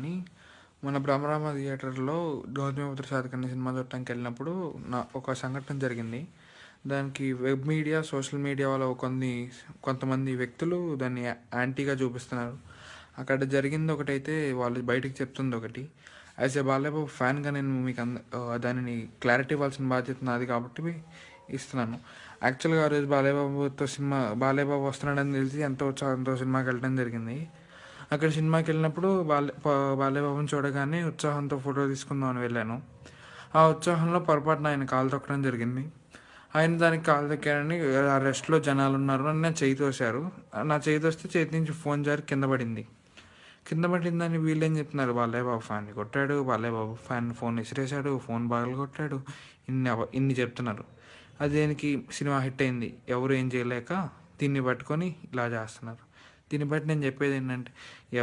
అని మన భ్రమరామ థియేటర్లో గౌతమిపుత్ర శాతకర్ణి సినిమా చూడటానికి వెళ్ళినప్పుడు ఒక సంఘటన జరిగింది. దానికి వెబ్ మీడియా, సోషల్ మీడియా వాళ్ళు కొంతమంది వ్యక్తులు దాన్ని యాంటీగా చూపిస్తున్నారు. అక్కడ జరిగింది ఒకటైతే వాళ్ళు బయటికి చెప్తుంది ఒకటి. యాజ్ ఏ బాలయ్యబాబు ఫ్యాన్గా నేను మీకు దానిని క్లారిటీ ఇవ్వాల్సిన బాధ్యత నాది కాబట్టి ఇస్తున్నాను. యాక్చువల్గా ఆ రోజు బాలయ్యబాబు వస్తున్నాడని తెలిసి ఎంతో ఉత్సాహంతో సినిమాకి వెళ్ళడం జరిగింది. అక్కడ సినిమాకి వెళ్ళినప్పుడు బాలయ్యబాబుని చూడగానే ఉత్సాహంతో ఫోటో తీసుకుందామని వెళ్ళాను. ఆ ఉత్సాహంలో పొరపాటున ఆయన కాలు తొక్కడం జరిగింది. ఆయన దానికి కాలు తొక్కారని ఆ రెస్ట్లో జనాలు ఉన్నారు అని నా చేయి తోశారు. నా చేయి తోస్తే చేతి నుంచి ఫోన్ జారి కింద పడింది. కింద పడిందని వీళ్ళేం చెప్తున్నారు, బాలయ్యబాబు ఫ్యాన్ని కొట్టాడు, బాలయ్యబాబు ఫ్యాన్ ఫోన్ విసిరేశాడు, ఫోన్ బాగా కొట్టాడు, ఇన్ని చెప్తున్నారు. అదేనికి సినిమా హిట్ అయింది, ఎవరు ఏం చేయలేక దీన్ని పట్టుకొని ఇలా చేస్తున్నారు. దీన్ని బట్టి నేను చెప్పేది ఏంటంటే,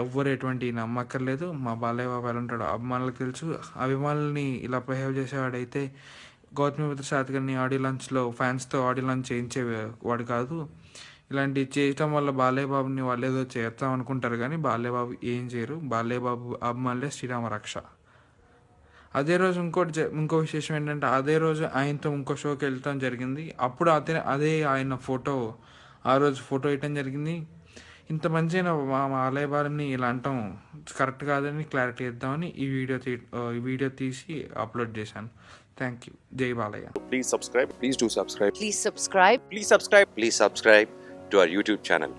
ఎవ్వరు ఎటువంటి నమ్మక్కర్లేదు. మా బాలయ్యబాబు ఎలా ఉంటాడో అభిమానులకు తెలుసు. అభిమానుల్ని ఇలా బిహేవ్ చేసేవాడైతే గౌతమిపుత్ర శాతకర్ణి ఆడియో లాంచ్లో ఫ్యాన్స్తో ఆడియో లాంచ్ చేయించేవాడు కాదు. ఇలాంటివి చేయటం వల్ల బాలయ్యబాబుని వాళ్ళు ఏదో చేస్తాం అనుకుంటారు, కానీ బాలయ్యబాబు ఏం చేయరు. బాలయ్యబాబు అభిమానులే శ్రీరామ రక్ష. అదే రోజు ఇంకో విశేషం ఏంటంటే, అదే రోజు ఆయనతో ఇంకో షోకి వెళ్ళటం జరిగింది. అప్పుడు అదే ఆయన ఆ రోజు ఫోటో వేయటం జరిగింది. ఇంత మంచిగా మా బాలయ్యబాబుని ఇలా అంటాం కరెక్ట్ కాదని క్లారిటీ ఇద్దామని ఈ వీడియో తీసి అప్లోడ్ చేశాను. Thank you. జై Balayya. Please subscribe. Please do subscribe. Please subscribe. Please subscribe. Please subscribe to our YouTube channel.